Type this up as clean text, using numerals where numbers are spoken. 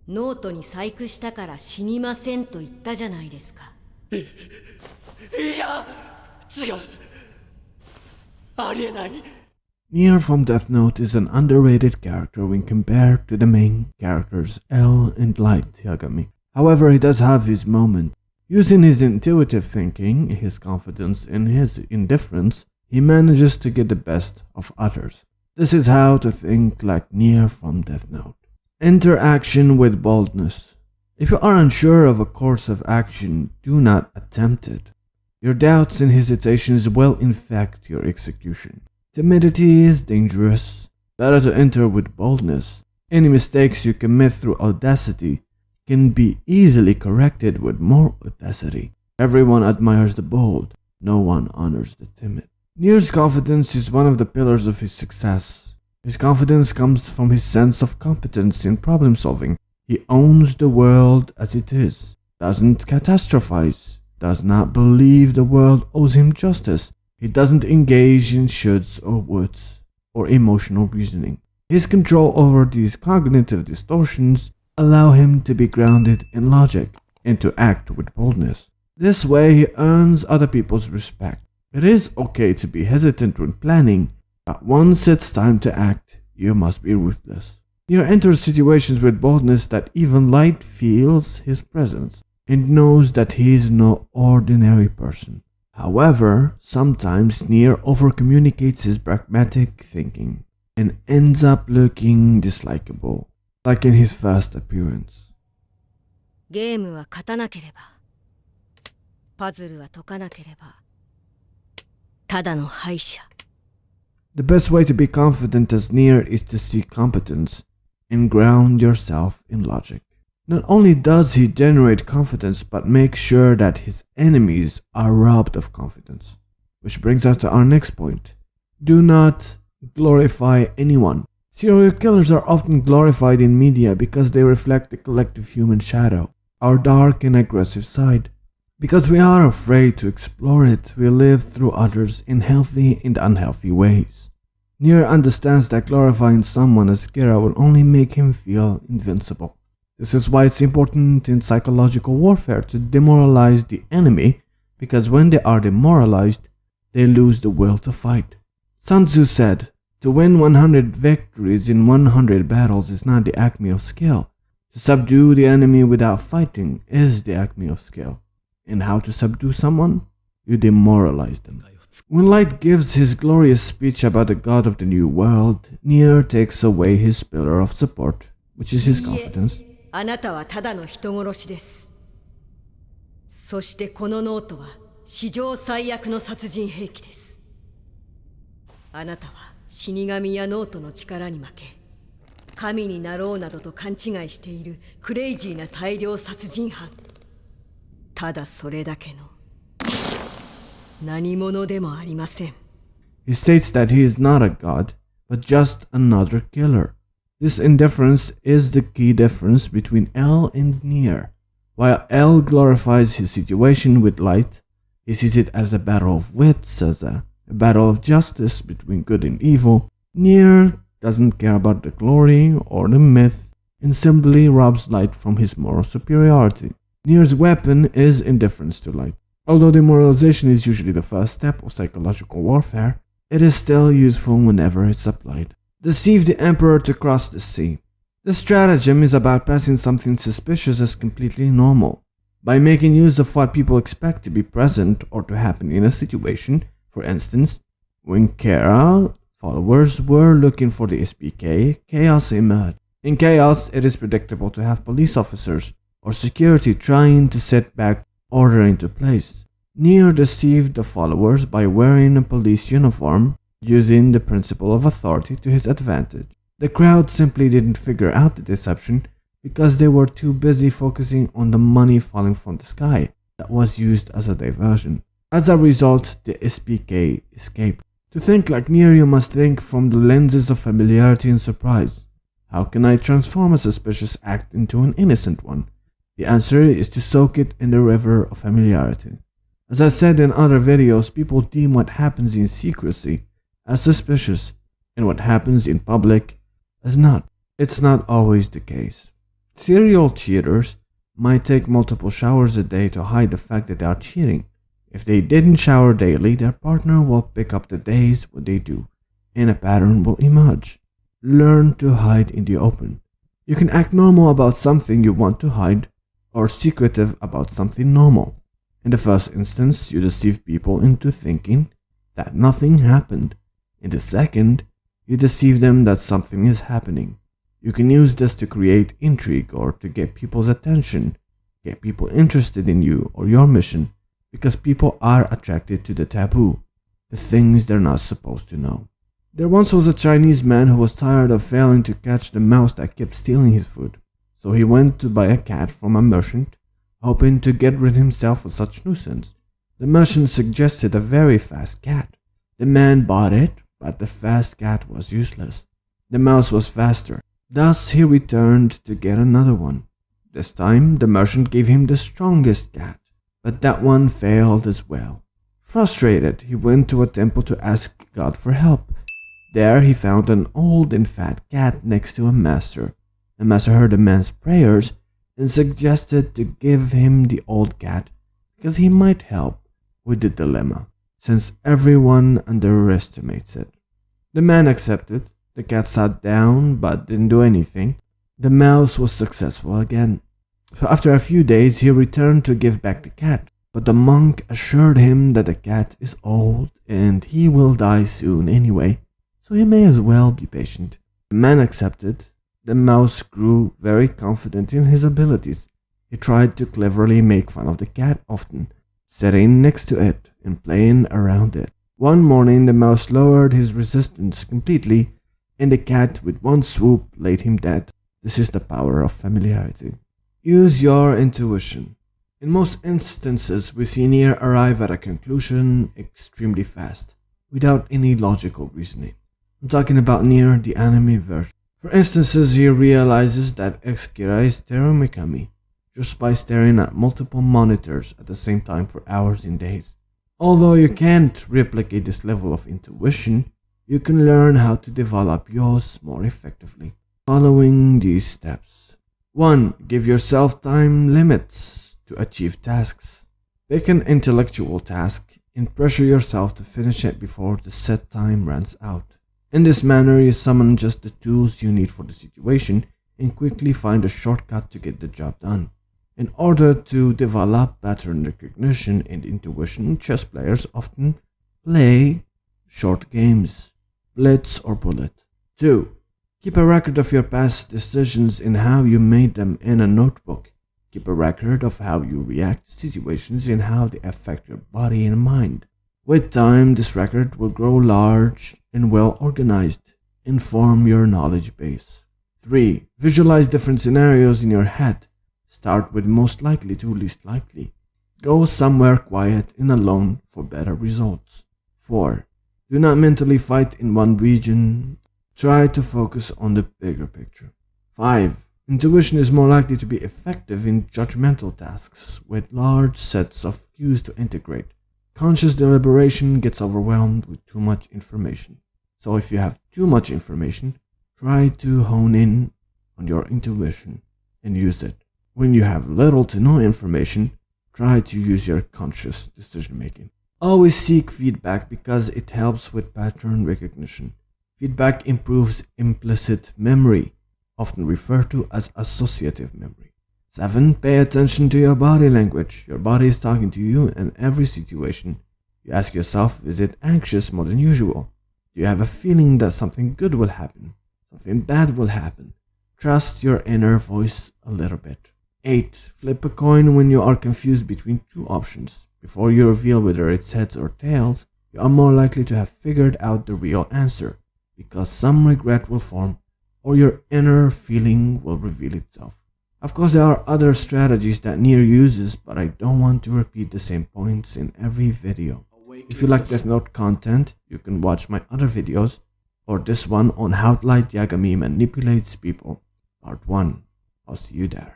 ノートに細工したから死にませんと言ったじゃないですか。いや、違う。ありえない。Nier from Death Note is an underrated character when compared to the main characters L and Light Yagami. However, he does have his moment. Using his intuitive thinking, his confidence, and his indifference, he manages to get the best of others. This is how to think like Nier from Death Note. Interaction with boldness. If you are unsure of a course of action, do not attempt it. Your doubts and hesitations will infect your execution. Timidity is dangerous. Better to enter with boldness. Any mistakes you commit through audacity can be easily corrected with more audacity. Everyone admires the bold. No one honors the timid. Nier's confidence is one of the pillars of his success. His confidence comes from his sense of competence in problem solving. He owns the world as it is, doesn't catastrophize, does not believe the world owes him justice. He doesn't engage in shoulds or woulds or emotional reasoning. His control over these cognitive distortions allow him to be grounded in logic and to act with boldness. This way he earns other people's respect. It is okay to be hesitant when planning, but once it's time to act, you must be ruthless. Nier enters situations with boldness that even Light feels his presence and knows that he is no ordinary person. However, sometimes Nier overcommunicates his pragmatic thinking and ends up looking dislikable, like in his first appearance. ゲームは勝たなければ、パズルは解かなければ、ただの敗者。The best way to be confident as Nier is to see competence and ground yourself in logic. Not only does he generate confidence, but make sure that his enemies are robbed of confidence. Which brings us to our next point. Do not glorify anyone. Serial killers are often glorified in media because they reflect the collective human shadow, our dark and aggressive side. Because we are afraid to explore it, we live through others in healthy and unhealthy ways. Nier understands that glorifying someone as Kira will only make him feel invincible. This is why it's important in psychological warfare to demoralize the enemy, because when they are demoralized, they lose the will to fight. Sun Tzu said, "To win 100 victories in 100 battles is not the acme of skill. To subdue the enemy without fighting is the acme of skill. And how to subdue someone? You demoralize them." When Light gives his glorious speech about the god of the new world, Nier takes away his pillar of support, which is his confidence. あなたはただの人殺しです。そしてこのノートは史上最悪の殺人兵器です。あなたは死神やノートの力に負け、神になろうなどと勘違いしているクレイジーな大量殺人犯。ただそれだけの何者でもありません。He states that he is not a god, but just another killer. This indifference is the key difference between L and Nier. While L glorifies his situation with Light, he sees it as a battle of wits, as a battle of justice between good and evil. Nier doesn't care about the glory or the myth and simply robs Light from his moral superiority. Nier's weapon is indifference to Light. Although demoralization is usually the first step of psychological warfare, it is still useful whenever it's applied. Deceive the emperor to cross the sea. This stratagem is about passing something suspicious as completely normal. By making use of what people expect to be present or to happen in a situation, for instance, when Kara followers were looking for the SPK, chaos emerged. In chaos, it is predictable to have police officers or security trying to set back order into place. Nier deceived the followers by wearing a police uniform, using the principle of authority to his advantage. The crowd simply didn't figure out the deception because they were too busy focusing on the money falling from the sky that was used as a diversion. As a result, the SPK escaped. To think like Nier, you must think from the lenses of familiarity and surprise. How can I transform a suspicious act into an innocent one? The answer is to soak it in the river of familiarity. As I said in other videos, people deem what happens in secrecy as suspicious and what happens in public as not. It's not always the case. Serial cheaters might take multiple showers a day to hide the fact that they are cheating. If they didn't shower daily, their partner will pick up the days when they do, and a pattern will emerge. Learn to hide in the open. You can act normal about something you want to hide, or secretive about something normal. In the first instance, you deceive people into thinking that nothing happened. In the second, you deceive them that something is happening. You can use this to create intrigue or to get people's attention, get people interested in you or your mission, because people are attracted to the taboo, the things they're not supposed to know. There once was a Chinese man who was tired of failing to catch the mouse that kept stealing his food. So he went to buy a cat from a merchant, hoping to get rid himself of such nuisance. The merchant suggested a very fast cat. The man bought it, but the fast cat was useless. The mouse was faster. Thus he returned to get another one. This time the merchant gave him the strongest cat, but that one failed as well. Frustrated, he went to a temple to ask God for help. There he found an old and fat cat next to a master. The master heard the man's prayers and suggested to give him the old cat because he might help with the dilemma, since everyone underestimates it. The man accepted. The cat sat down but didn't do anything. The mouse was successful again. So after a few days he returned to give back the cat, but the monk assured him that the cat is old and he will die soon anyway, so he may as well be patient. The man accepted. The mouse grew very confident in his abilities. He tried to cleverly make fun of the cat often, sitting next to it and playing around it. One morning the mouse lowered his resistance completely, and the cat with one swoop laid him dead. This is the power of familiarity. Use your intuition. In most instances, we see Nier arrive at a conclusion extremely fast, without any logical reasoning. I'm talking about Nier, the anime version. For instances, he realizes that X-Kira is Terumikami, just by staring at multiple monitors at the same time for hours and days. Although you can't replicate this level of intuition, you can learn how to develop yours more effectively. Following these steps. 1. Give yourself time limits to achieve tasks. Pick an intellectual task and pressure yourself to finish it before the set time runs out. In this manner, you summon just the tools you need for the situation and quickly find a shortcut to get the job done. In order to develop pattern recognition and intuition, chess players often play short games, blitz or bullet. 2. Keep a record of your past decisions and how you made them in a notebook. Keep a record of how you react to situations and how they affect your body and mind. With time, this record will grow large and well organized and form your knowledge base. 3. Visualize different scenarios in your head. Start with most likely to least likely. Go somewhere quiet and alone for better results. 4. Do not mentally fight in one region. Try to focus on the bigger picture. 5. Intuition is more likely to be effective in judgmental tasks with large sets of cues to integrate. Conscious deliberation gets overwhelmed with too much information. So if you have too much information, try to hone in on your intuition and use it. When you have little to no information, try to use your conscious decision making. Always seek feedback because it helps with pattern recognition. Feedback improves implicit memory, often referred to as associative memory. 7. Pay attention to your body language. Your body is talking to you in every situation. You ask yourself, is it anxious more than usual? Do you have a feeling that something good will happen? Something bad will happen? Trust your inner voice a little bit. 8. Flip a coin when you are confused between two options. Before you reveal whether it's heads or tails, you are more likely to have figured out the real answer, because some regret will form or your inner feeling will reveal itself. Of course, there are other strategies that Nier uses, but I don't want to repeat the same points in every video. If you like Death Note content, you can watch my other videos, or this one on how Light Yagami manipulates people, part 1. I'll see you there.